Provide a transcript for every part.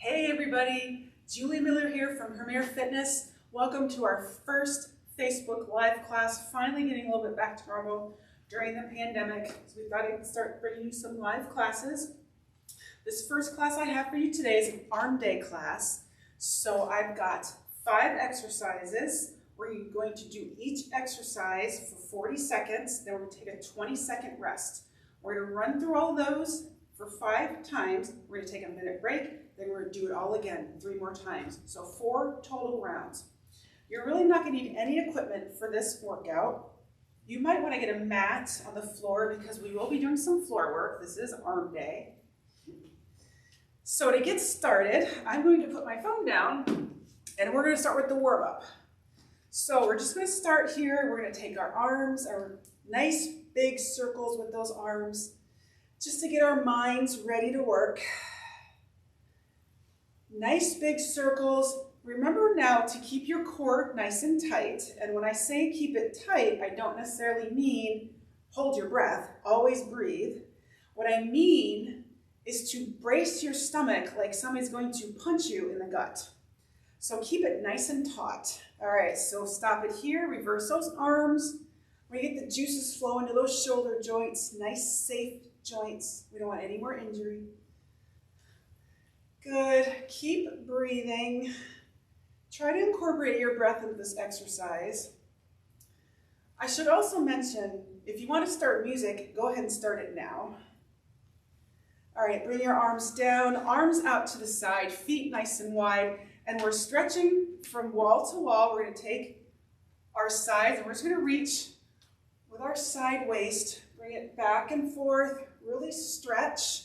Hey everybody, Julie Miller here from Premier Fitness. Welcome to our first Facebook Live class, finally getting a little bit back to normal during the pandemic. So we thought I'd start bringing you some live classes. This first class I have for you today is an arm day class. So I've got 5 exercises. We're going to do each exercise for 40 seconds, then we're going to take a 20-second rest. We're going to run through all those for 5 times. We're going to take a minute break. Then we're going to do it all again 3 more times. So 4 total rounds. You're really not going to need any equipment for this workout. You might want to get a mat on the floor because we will be doing some floor work. This is arm day. So to get started, I'm going to put my phone down and we're going to start with the warm up. So we're just going to start here. We're going to take our arms, our nice big circles with those arms, just to get our minds ready to work. Nice big circles. Remember now to keep your core nice and tight. And when I say keep it tight, I don't necessarily mean hold your breath. Always breathe. What I mean is to brace your stomach like somebody's going to punch you in the gut. So keep it nice and taut. All right, so stop it here. Reverse those arms. We get the juices flowing to those shoulder joints. Nice, safe joints. We don't want any more injury. Good. Keep breathing. Try to incorporate your breath into this exercise. I should also mention, if you want to start music, go ahead and start it now. All right, bring your arms down, arms out to the side, feet nice and wide, and we're stretching from wall to wall. We're going to take our sides, and we're just going to reach with our side waist, bring it back and forth, really stretch.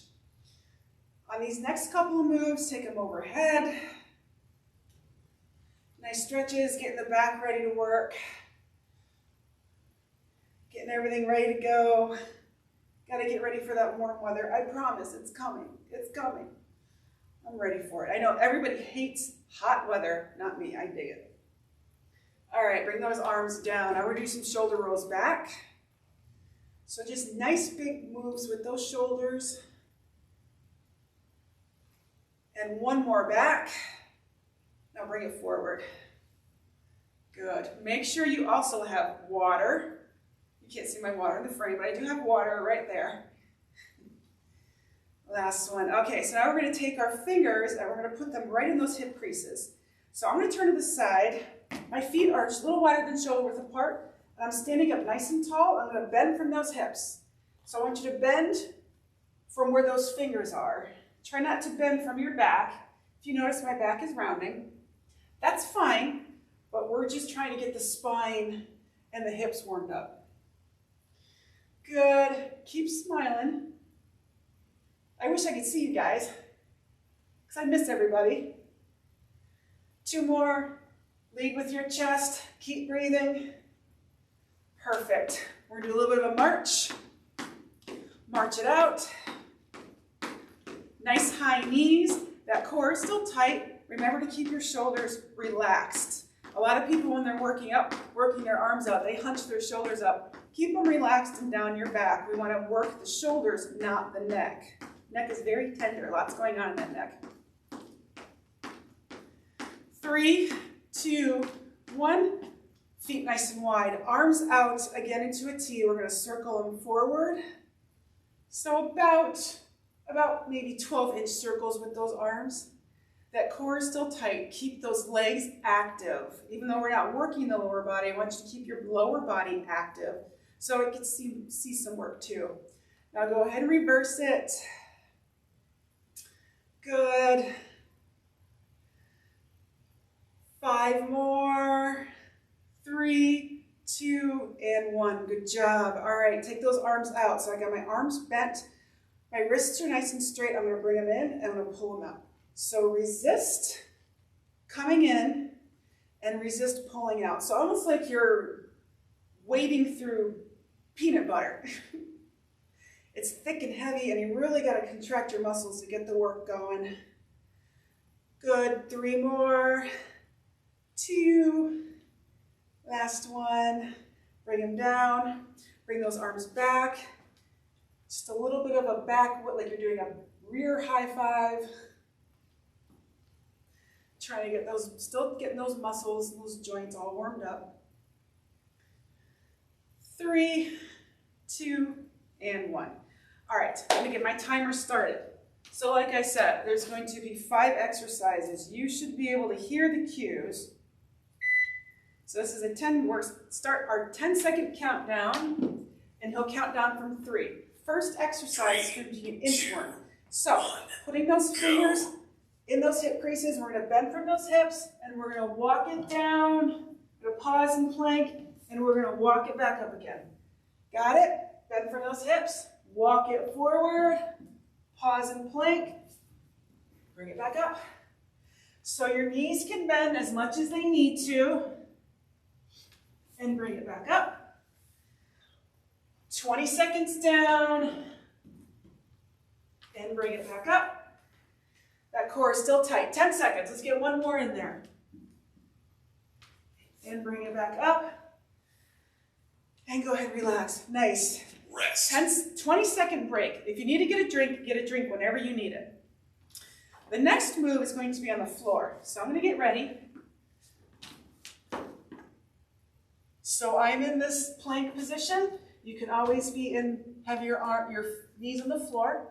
On these next couple of moves, take them overhead. Nice stretches, getting the back ready to work. Getting everything ready to go. Got to get ready for that warm weather. I promise, it's coming. It's coming. I'm ready for it. I know everybody hates hot weather. Not me, I dig it. All right, bring those arms down. Now we're going to do some shoulder rolls back. So just nice big moves with those shoulders. And one more back. Now bring it forward. Good. Make sure you also have water. You can't see my water in the frame, but I do have water right there. Last one. Okay, so now we're going to take our fingers and we're going to put them right in those hip creases. So I'm going to turn to the side. My feet are just a little wider than shoulder width apart. And I'm standing up nice and tall. I'm going to bend from those hips. So I want you to bend from where those fingers are. Try not to bend from your back. If you notice my back is rounding, that's fine, but we're just trying to get the spine and the hips warmed up. Good. Keep smiling. I wish I could see you guys, because I miss everybody. 2 more. Lead with your chest. Keep breathing. Perfect. We're going to do a little bit of a march. March it out. Nice high knees. That core is still tight. Remember to keep your shoulders relaxed. A lot of people, when they're working their arms out, they hunch their shoulders up. Keep them relaxed and down your back. We want to work the shoulders, not the neck. Neck is very tender. Lots going on in that neck. 3, 2, 1. Feet nice and wide. Arms out again into a T. We're going to circle them forward. So about maybe 12-inch circles with those arms. That core is still tight. Keep those legs active. Even though we're not working the lower body, I want you to keep your lower body active so it can see some work too. Now go ahead and reverse it. Good. 5 more. 3, 2, and 1. Good job. All right, take those arms out. So I got my arms bent. My wrists are nice and straight. I'm going to bring them in and I'm going to pull them out. So resist coming in and resist pulling out. So almost like you're wading through peanut butter. It's thick and heavy and you really got to contract your muscles to get the work going. Good. 3 more. 2. Last one. Bring them down. Bring those arms back. Just a little bit of a back, like you're doing a rear high five. Trying to get those, still getting those muscles, those joints all warmed up. 3, 2, and 1. All right, I'm gonna get my timer started. So like I said, there's going to be 5 exercises. You should be able to hear the cues. So this is we'll start our 10-second countdown, and he'll count down from 3. First exercise is going to be an inchworm. So putting those fingers in those hip creases, we're going to bend from those hips, and we're going to walk it down. We're going to pause and plank, and we're going to walk it back up again. Got it? Bend from those hips, walk it forward, pause and plank, bring it back up. So your knees can bend as much as they need to, and bring it back up. 20 seconds down, and bring it back up. That core is still tight. 10 seconds. Let's get one more in there. And bring it back up. And go ahead and relax. Nice. Rest. 20-second break. If you need to get a drink whenever you need it. The next move is going to be on the floor. So I'm going to get ready. So I'm in this plank position. You can always have your knees on the floor.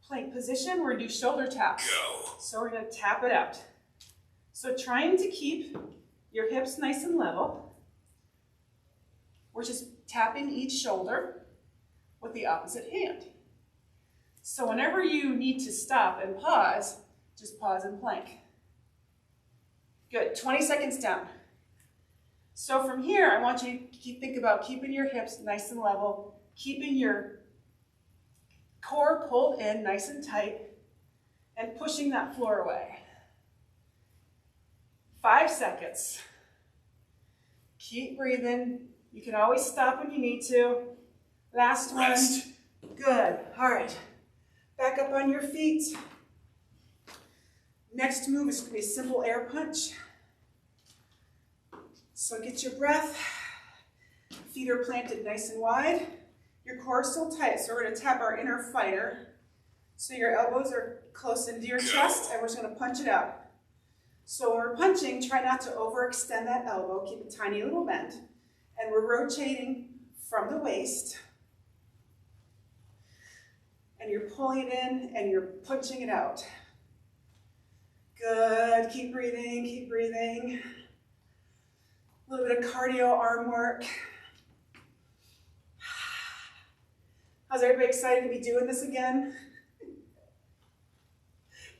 Plank position, we're going to do shoulder taps. Go. So we're going to tap it out. So trying to keep your hips nice and level. We're just tapping each shoulder with the opposite hand. So whenever you need to stop and pause, just pause and plank. Good, 20 seconds down. So from here, I want you to think about keeping your hips nice and level, keeping your core pulled in nice and tight, and pushing that floor away. 5 seconds. Keep breathing. You can always stop when you need to. Last one. Rest. Good. All right. Back up on your feet. Next move is going to be a simple air punch. So get your breath. Feet are planted nice and wide. Your core is still tight, so we're going to tap our inner fighter. So your elbows are close into your chest, and we're just going to punch it out. So when we're punching, try not to overextend that elbow. Keep a tiny little bend. And we're rotating from the waist. And you're pulling it in, and you're punching it out. Good. Keep breathing, keep breathing. A little bit of cardio arm work. How's everybody excited to be doing this again?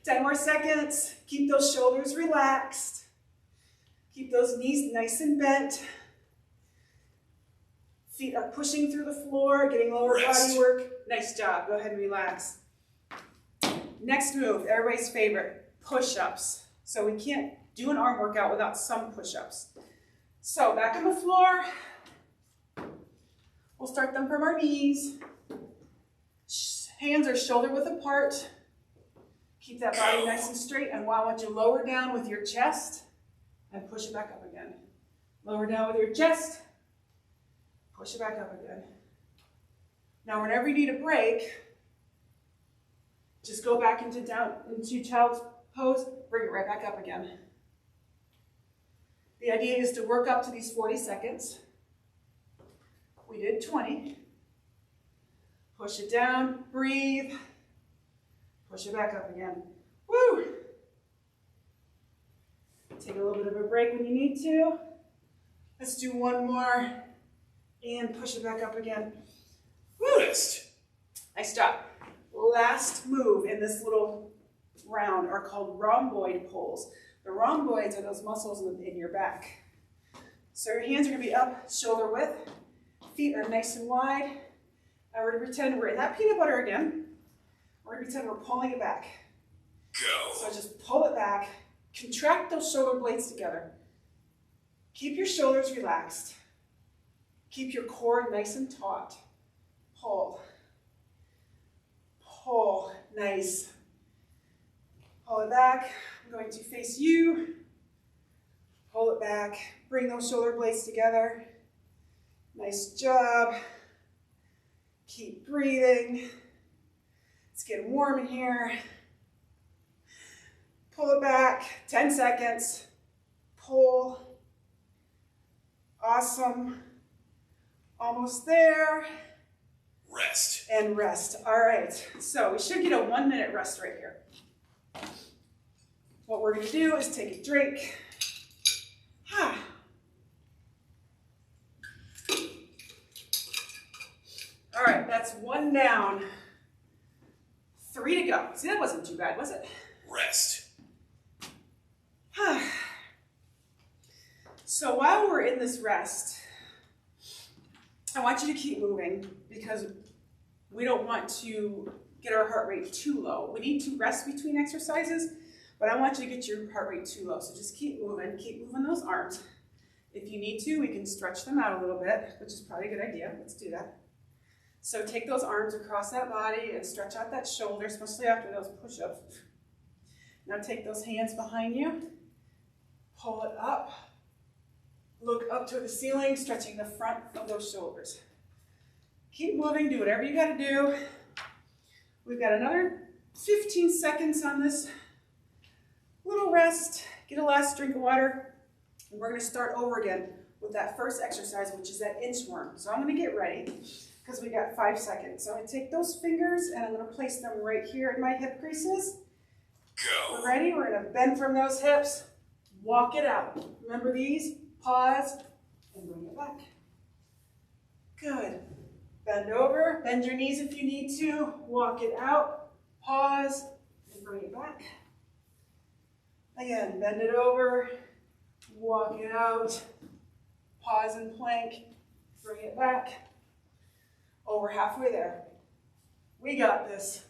10 more seconds. Keep those shoulders relaxed. Keep those knees nice and bent. Feet are pushing through the floor, getting lower body work. Nice job. Go ahead and relax. Next move, everybody's favorite, push-ups. So we can't do an arm workout without some push-ups. So back on the floor. We'll start them from our knees. Hands are shoulder width apart. Keep that body nice and straight, and I want you to lower down with your chest and push it back up again. Lower down with your chest, push it back up again. Now whenever you need a break, just go back into child's pose, bring it right back up again. The idea is to work up to these 40 seconds. We did 20. Push it down, breathe, push it back up again. Woo! Take a little bit of a break when you need to. Let's do one more and push it back up again. Woo! Nice job. Last move in this little round are called rhomboid pulls. The rhomboids are those muscles in your back. So your hands are going to be up, shoulder width. Feet are nice and wide. And we're going to pretend we're in that peanut butter again. We're going to pretend we're pulling it back. Go. So just pull it back. Contract those shoulder blades together. Keep your shoulders relaxed. Keep your core nice and taut. Pull. Pull. Nice. Pull it back. I'm going to face you. Pull it back. Bring those shoulder blades together. Nice job. Keep breathing. It's getting warm in here. Pull it back, 10 seconds. Pull. Awesome. Almost there. Rest. And rest. All right. So we should get a 1 minute rest right here. What we're going to do is take a drink. All right, that's 1 down. 3 to go. See, that wasn't too bad, was it? Rest. So while we're in this rest, I want you to keep moving because we don't want to get our heart rate too low. We need to rest between exercises, but I want you to get your heart rate too low. So just keep moving those arms. If you need to, we can stretch them out a little bit, which is probably a good idea. Let's do that. So take those arms across that body and stretch out that shoulder, especially after those push-ups. Now take those hands behind you, pull it up, look up to the ceiling, stretching the front of those shoulders. Keep moving, do whatever you gotta do. We've got another 15 seconds on this little rest. Get a last drink of water, and we're gonna start over again with that first exercise, which is that inchworm. So I'm gonna get ready, because we got 5 seconds. So I'm gonna take those fingers and I'm gonna place them right here in my hip creases. Go. We're ready, we're gonna bend from those hips, walk it out. Remember these? Pause, and bring it back. Good. Bend over, bend your knees if you need to, walk it out, pause, and bring it back. Again, bend it over, walk it out, pause and plank, bring it back. Oh, we're halfway there. We got this.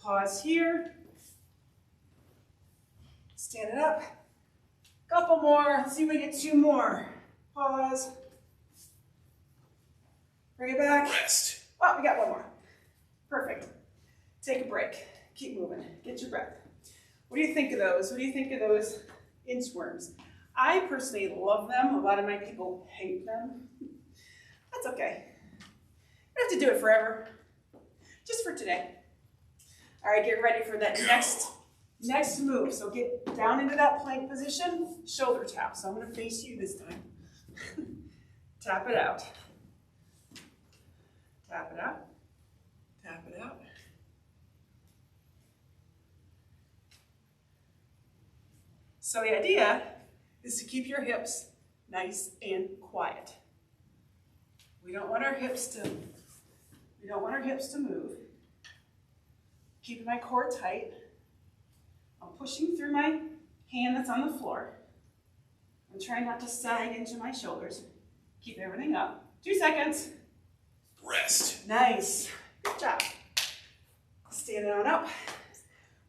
Pause here. Stand it up. Couple more. Let's see if we get 2 more. Pause. Bring it back. Rest. Oh, we got 1 more. Perfect. Take a break. Keep moving. Get your breath. What do you think of those? What do you think of those inchworms? I personally love them. A lot of my people hate them. That's okay. You don't have to do it forever. Just for today. All right, get ready for that next move. So get down into that plank position, shoulder tap. So I'm going to face you this time. Tap it out. Tap it out. Tap it out. So the idea is to keep your hips nice and quiet. We don't want our hips to move. Keeping my core tight. I'm pushing through my hand that's on the floor. I'm trying not to sag into my shoulders. Keep everything up. 2 seconds. Rest. Nice. Good job. Stand on up.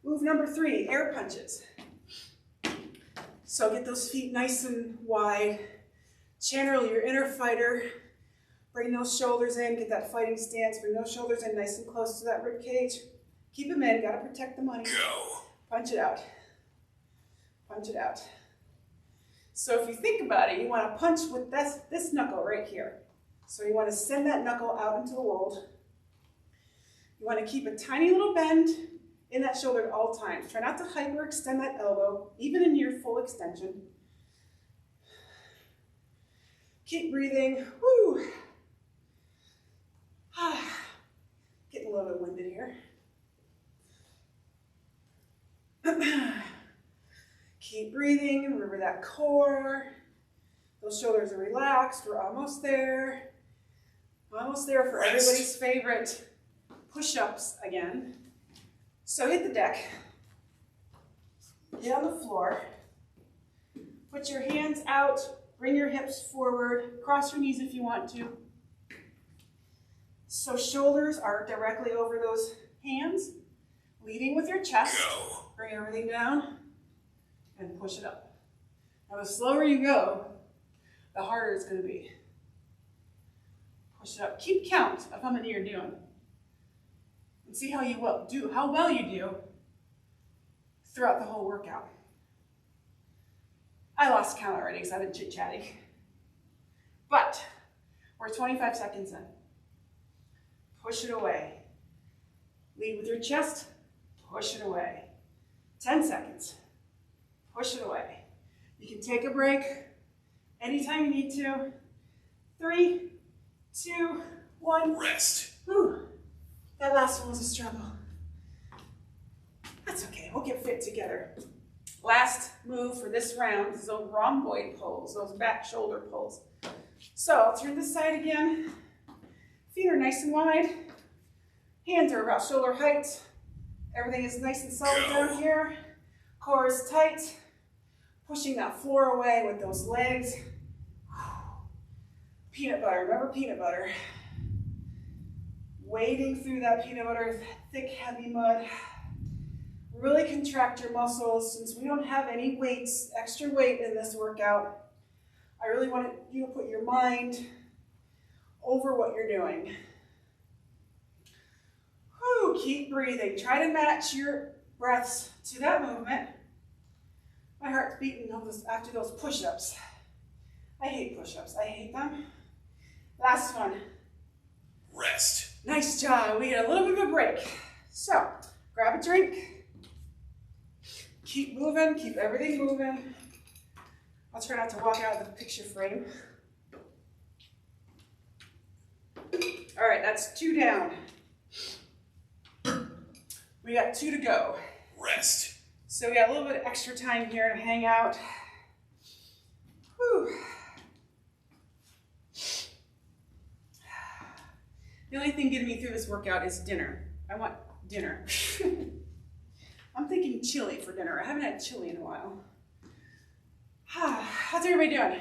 Move number 3, air punches. So get those feet nice and wide. Channel your inner fighter. Bring those shoulders in. Get that fighting stance. Bring those shoulders in nice and close to that rib cage. Keep them in. Gotta protect the money. Go. Punch it out. Punch it out. So if you think about it, you want to punch with this knuckle right here. So you want to send that knuckle out into the world. You want to keep a tiny little bend in that shoulder at all times. Try not to hyperextend that elbow, even in your full extension. Keep breathing. Woo. Getting a little bit winded here. Keep breathing. Remember that core. Those shoulders are relaxed. We're almost there. Almost there for everybody's favorite push-ups again. So hit the deck. Get on the floor. Put your hands out. Bring your hips forward. Cross your knees if you want to. So shoulders are directly over those hands. Leading with your chest. Go. Bring everything down and push it up. Now the slower you go, the harder it's going to be. Push it up. Keep count of how many you're doing. And see how well you do throughout the whole workout. I lost count already because I've been chit-chatting. But we're 25 seconds in. Push it away. Lead with your chest. Push it away. 10 seconds. Push it away. You can take a break anytime you need to. 3, 2, 1. Rest. Whew. That last one was a struggle. That's okay, we'll get fit together. Last move for this round is those rhomboid pulls, those back shoulder pulls. So I'll turn this side again. Feet are nice and wide. Hands are about shoulder height. Everything is nice and solid down here. Core is tight. Pushing that floor away with those legs. Peanut butter, remember peanut butter. Wading through that peanut butter, thick, heavy mud. Really contract your muscles. Since we don't have any weights, extra weight in this workout, I really want you to put your mind over what you're doing. Whew, keep breathing. Try to match your breaths to that movement. My heart's beating after those push-ups. I hate push-ups. I hate them. Last one. Rest. Nice job. We get a little bit of a break. So, grab a drink. Keep moving. Keep everything moving. I'll try not to walk out of the picture frame. All right, that's 2 down. We got 2 to go. Rest. So we got a little bit of extra time here to hang out. Whew. The only thing getting me through this workout is dinner. I want dinner. I'm thinking chili for dinner. I haven't had chili in a while. How's everybody doing?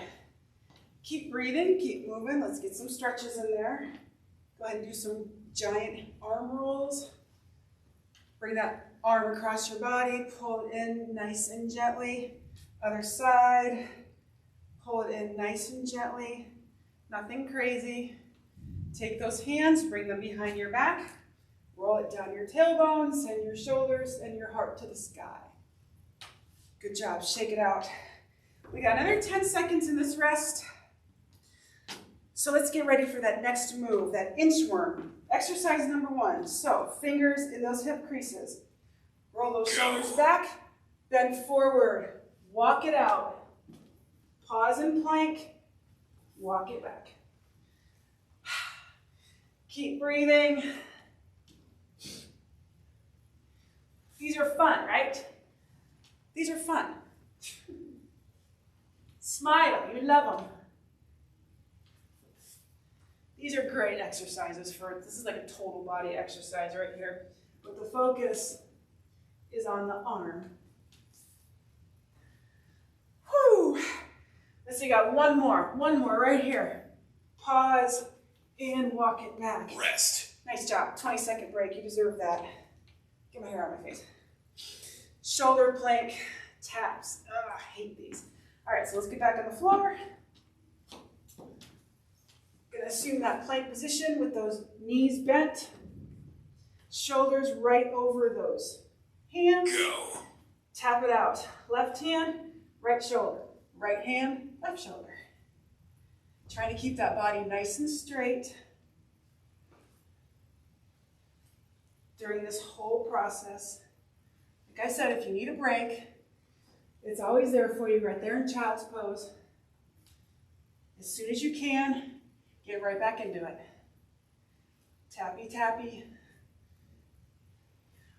Keep breathing, keep moving. Let's get some stretches in there. Go ahead and do some giant arm rolls. Bring that arm across your body, pull it in nice and gently. Other side, pull it in nice and gently. Nothing crazy. Take those hands, bring them behind your back. Roll it down your tailbone, send your shoulders and your heart to the sky. Good job, shake it out. We got another 10 seconds in this rest. So let's get ready for that next move, that inchworm. Exercise number 1. So fingers in those hip creases. Roll those shoulders back, bend forward, walk it out. Pause and plank, walk it back. Keep breathing. These are fun, right? These are fun. Smile, you love them. These are great exercises this is like a total body exercise right here. But the focus is on the arm. Whew. Let's see, you got one more right here. Pause and walk it back. Rest. Nice job, 20-second break, you deserve that. Get my hair out of my face. Shoulder plank taps. Oh, I hate these. All right, so let's get back on the floor. Gonna assume that plank position with those knees bent. Shoulders right over those hands. Go. Tap it out. Left hand, right shoulder. Right hand, left shoulder. Trying to keep that body nice and straight during this whole process. Like I said, if you need a break, it's always there for you right there in child's pose. As soon as you can, get right back into it. Tappy, tappy.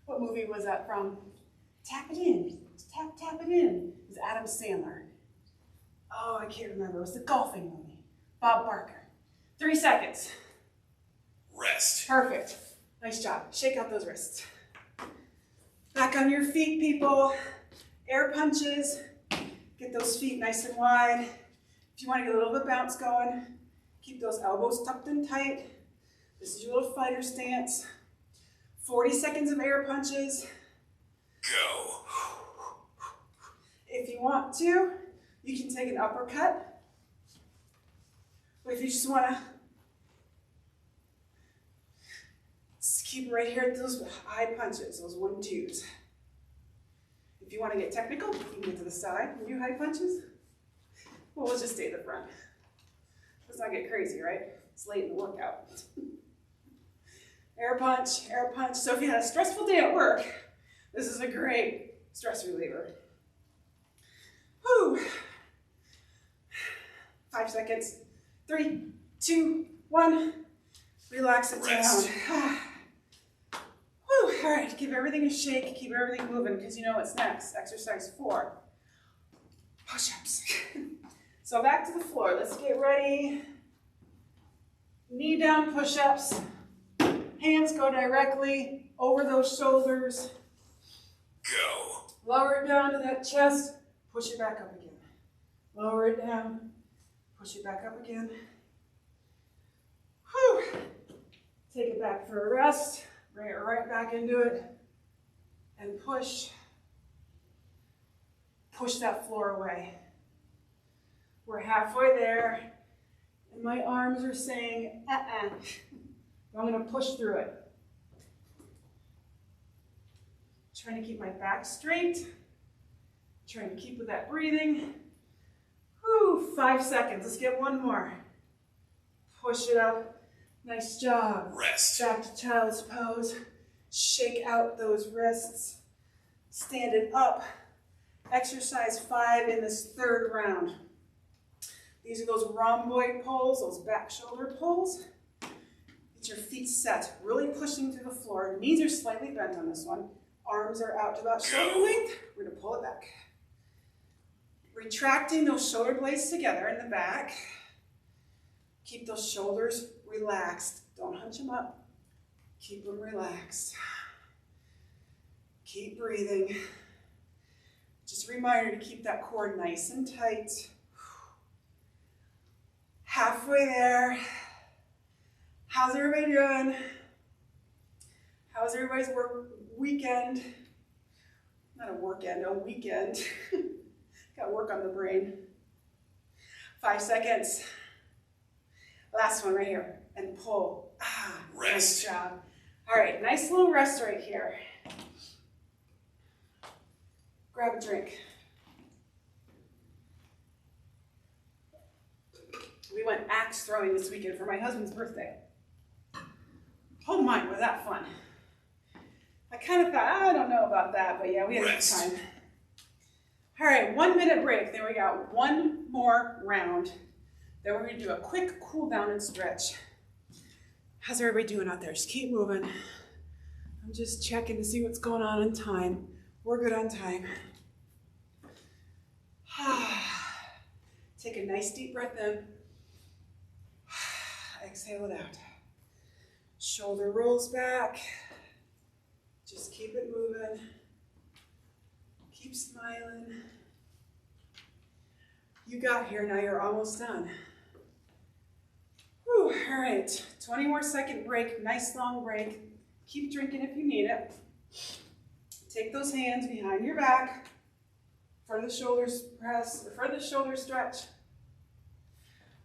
What movie was that from? Tap it in. Tap, tap it in. It was Adam Sandler. Oh, I can't remember. It was the golfing movie. Bob Barker. 3 seconds. Rest. Perfect. Nice job. Shake out those wrists. Back on your feet, people. Air punches. Get those feet nice and wide. If you want to get a little bit of bounce going, keep those elbows tucked in tight. This is your little fighter stance. 40 seconds of air punches. Go. If you want to, you can take an uppercut. But if you just want to keep it right here at those high punches, those 1-2s. If you want to get technical, you can get to the side and do high punches. Well, we'll just stay at the front. Let's not get crazy, right? It's late in the workout. Air punch, air punch. So if you had a stressful day at work, this is a great stress reliever. Whew. 5 seconds. 3, 2, 1. Relax it Rest. down. Whew. All right, give everything a shake, keep everything moving because you know what's next. Exercise 4. Push-ups. So back to the floor. Let's get ready. Knee down push-ups. Hands go directly over those shoulders. Go. Lower it down to that chest. Push it back up again. Lower it down. Push it back up again. Whew. Take it back for a rest. Bring it right back into it. And push. Push that floor away. We're halfway there. And my arms are saying, I'm going to push through it. Trying to keep my back straight. Trying to keep with that breathing. Whew, 5 seconds. Let's get one more. Push it up. Nice job. Rest. Back to child's pose. Shake out those wrists. Stand it up. Exercise 5 in this third round. These are those rhomboid pulls, those back shoulder pulls. Get your feet set, really pushing through the floor. Knees are slightly bent on this one. Arms are out to about shoulder length. We're going to pull it back. Retracting those shoulder blades together in the back. Keep those shoulders relaxed. Don't hunch them up. Keep them relaxed. Keep breathing. Just a reminder to keep that core nice and tight. Halfway there. How's everybody doing? How's everybody's weekend? Not a workend, a weekend. Got work on the brain. 5 seconds. Last one right here. And pull. Rest. Nice job. All right, nice little rest right here. Grab a drink. We went axe throwing this weekend for my husband's birthday. Oh my, was that fun. I kind of thought, I don't know about that, but yeah, we had a good time. All right, 1 minute break. Then we got one more round. Then we're gonna do a quick cool down and stretch. How's everybody doing out there? Just keep moving. I'm just checking to see what's going on in time. We're good on time. Take a nice deep breath in. Exhale it out. Shoulder rolls back. Just keep it moving. Keep smiling. You got here, now you're almost done. Whew, all right, 20 more second break, nice long break. Keep drinking if you need it. Take those hands behind your back. For the shoulders press, or for the shoulder stretch.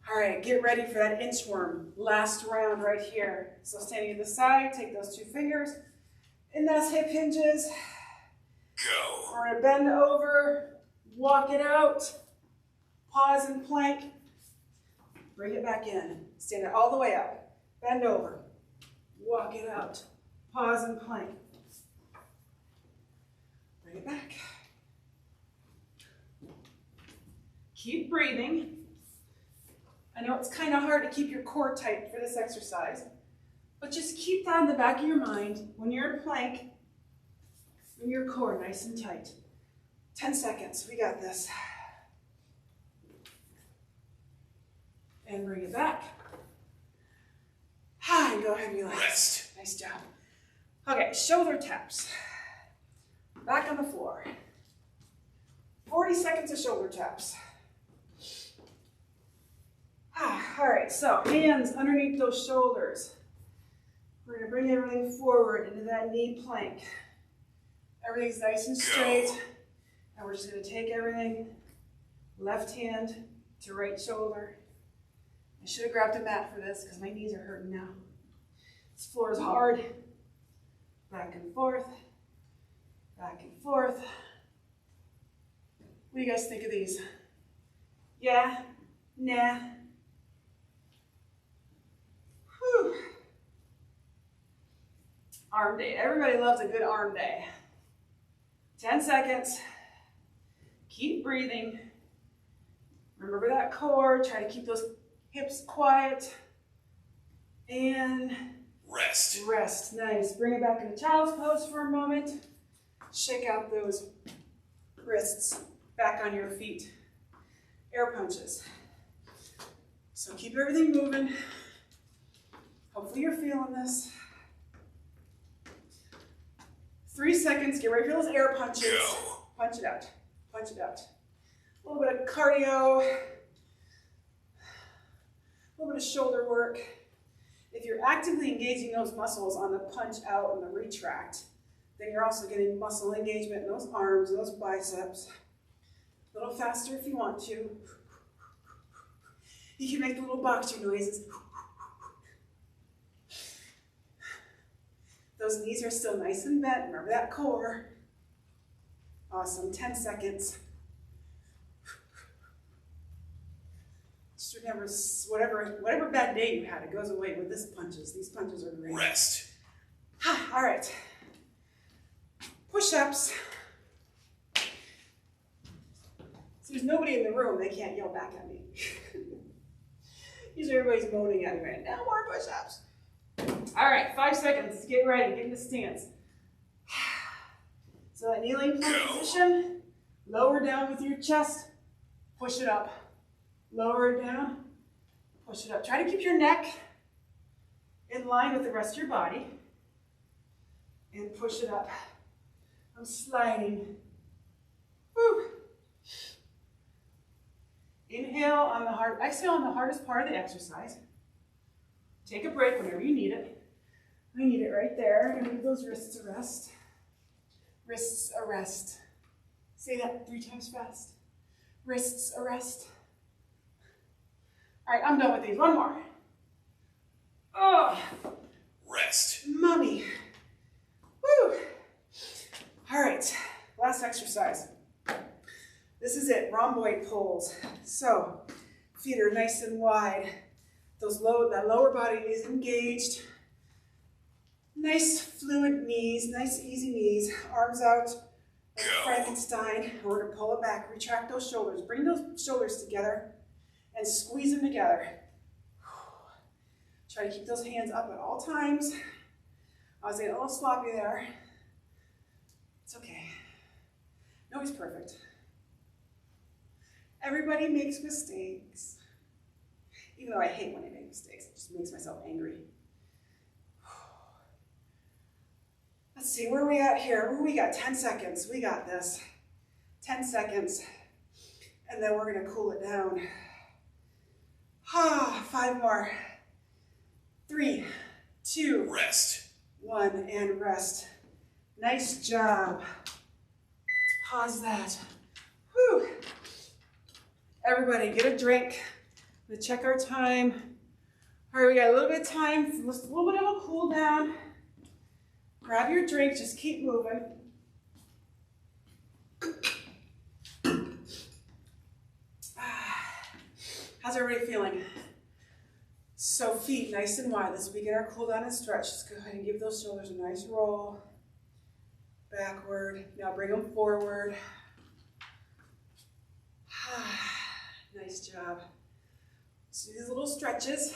All right, get ready for that inchworm. Last round right here. So standing at the side, take those 2 fingers in those hip hinges. Go. We're gonna bend over, walk it out, pause and plank. Bring it back in. Stand it all the way up. Bend over, walk it out, pause and plank. Bring it back. Keep breathing. I know it's kind of hard to keep your core tight for this exercise, but just keep that in the back of your mind when you're in plank, and your core nice and tight. 10 seconds, we got this. And bring it back. And go ahead and relax. Rest. Nice job. Okay, shoulder taps. Back on the floor. 40 seconds of shoulder taps. All right, so hands underneath those shoulders. We're gonna bring everything forward into that knee plank. Everything's nice and straight. And we're just gonna take everything, left hand to right shoulder. I should have grabbed a mat for this because my knees are hurting now. This floor is hard. Back and forth, back and forth. What do you guys think of these? Yeah? Nah? Whew. Arm day. Everybody loves a good arm day. 10 seconds. Keep breathing. Remember that core. Try to keep those hips quiet. And Rest. rest. Nice. Bring it back into child's pose for a moment. Shake out those wrists back on your feet. Air punches. So keep everything moving. Hopefully you're feeling this. 3 seconds. Get ready for those air punches. Go. Punch it out. Punch it out. A little bit of cardio. A little bit of shoulder work. If you're actively engaging those muscles on the punch out and the retract, then you're also getting muscle engagement in those arms and those biceps. A little faster if you want to. You can make the little boxer noises. Those knees are still nice and bent. Remember that core. Awesome. 10 seconds. Just remember, whatever bad day you had, it goes away with this punches. These punches are great. Rest. All right. Push-ups. So there's nobody in the room. They can't yell back at me. Usually everybody's moaning at me right now. More push-ups. All right, 5 seconds. Get ready. Get into stance. So that kneeling position. Lower down with your chest. Push it up. Lower it down. Push it up. Try to keep your neck in line with the rest of your body. And push it up. I'm sliding. Woo. Inhale on the hard, exhale on the hardest part of the exercise. Take a break whenever you need it. I need it right there. I'm gonna give those wrists a rest. Wrists a rest. Say that 3 times fast. Wrists a rest. All right, I'm done with these. One more. Oh, Rest. mommy. Woo. All right, last exercise. This is it, rhomboid pulls. So, feet are nice and wide. That lower body is engaged. Nice fluid knees, nice easy knees. Arms out like Frankenstein. We're gonna pull it back, retract those shoulders. Bring those shoulders together and squeeze them together. Try to keep those hands up at all times. I was getting a little sloppy there. It's okay. Nobody's perfect. Everybody makes mistakes. Even though I hate when I make mistakes, it just makes myself angry. Let's see, where are we at here? Ooh, we got 10 seconds. We got this. 10 seconds. And then we're gonna cool it down. 5 more. 3, 2, Rest. 1, and rest. Nice job. Pause that. Whew. Everybody get a drink. We'll check our time. All right, we got a little bit of time, a little bit of a cool down. Grab your drink, just keep moving. How's everybody feeling? So feet nice and wide. Let's begin our cool down and stretch. Let's go ahead and give those shoulders a nice roll. Backward. Now bring them forward. Nice job. So these little stretches.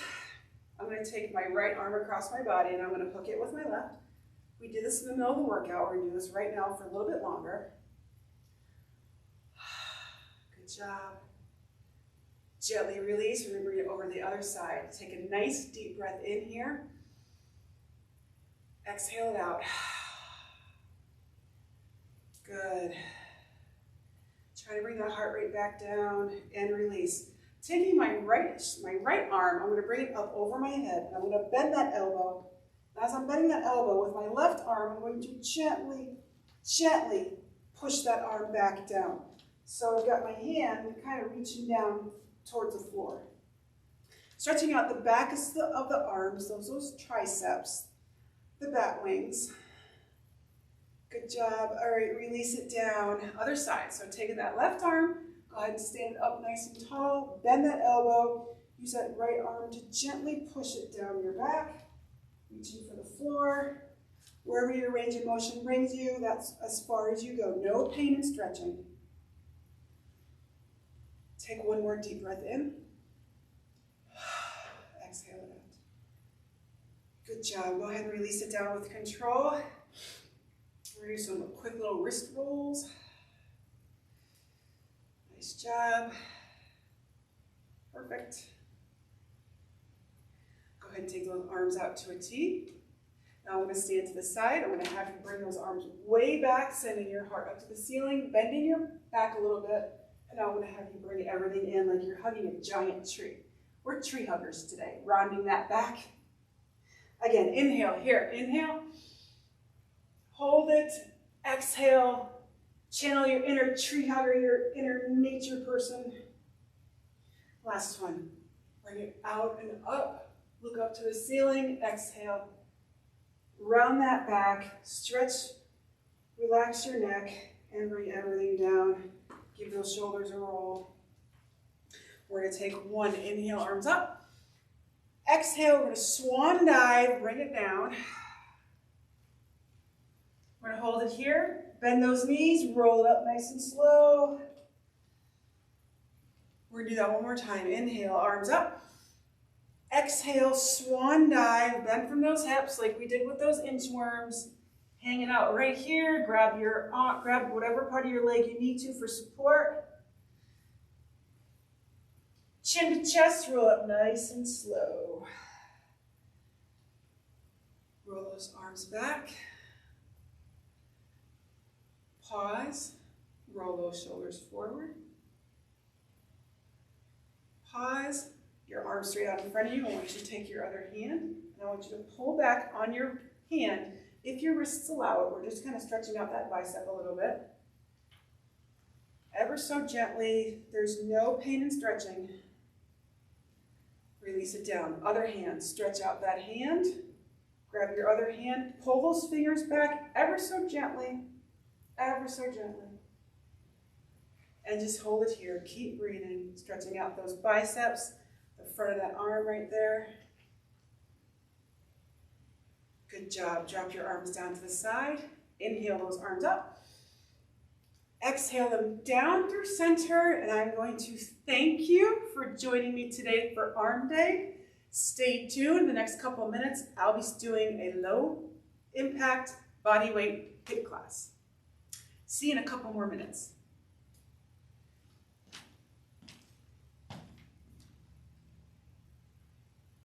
I'm going to take my right arm across my body and I'm going to hook it with my left. We did this in the middle of the workout. We're going to do this right now for a little bit longer. Good job. Gently release. We're going to bring it over the other side. Take a nice deep breath in here. Exhale it out. Good. Try to bring that heart rate back down and release. Taking my right arm, I'm going to bring it up over my head. I'm going to bend that elbow. As I'm bending that elbow with my left arm, I'm going to gently push that arm back down. So I've got my hand kind of reaching down towards the floor. Stretching out the back of the arms, those triceps, the bat wings. Good job. All right, release it down. Other side. So taking that left arm, go ahead and stand up nice and tall. Bend that elbow. Use that right arm to gently push it down your back. Reaching for the floor. Wherever your range of motion brings you, that's as far as you go. No pain in stretching. Take one more deep breath in. Exhale it out. Good job. Go ahead and release it down with control. We're going to do some quick little wrist rolls. Nice job. Perfect. Go ahead and take those arms out to a T. Now I'm going to stand to the side. I'm going to have you bring those arms way back, sending your heart up to the ceiling, bending your back a little bit. And now I'm going to have you bring everything in like you're hugging a giant tree. We're tree huggers today, rounding that back. Again, inhale here, inhale. Hold it, exhale. Channel your inner tree hugger, your inner nature person. Last one. Bring it out and up. Look up to the ceiling, exhale. Round that back, stretch, relax your neck, and bring everything down. Give those shoulders a roll. We're going to take one inhale, arms up. Exhale, we're going to swan dive, bring it down. We're going to hold it here. Bend those knees, roll it up nice and slow. We're going to do that one more time. Inhale, arms up. Exhale, swan dive, bend from those hips like we did with those inchworms. Hang it out right here. Grab whatever part of your leg you need to for support. Chin to chest, roll up nice and slow. Roll those arms back. Pause. Roll those shoulders forward. Pause. Your arms straight out in front of you. I want you to take your other hand, and I want you to pull back on your hand. If your wrists allow it, we're just kind of stretching out that bicep a little bit. Ever so gently. There's no pain in stretching. Release it down. Other hand. Stretch out that hand. Grab your other hand. Pull those fingers back ever so gently. Ever so gently. And just hold it here. Keep breathing. Stretching out those biceps. The front of that arm right there. Good job. Drop your arms down to the side. Inhale those arms up. Exhale them down through center. And I'm going to thank you for joining me today for Arm Day. Stay tuned. The next couple of minutes, I'll be doing a low impact body weight HIIT class. See you in a couple more minutes.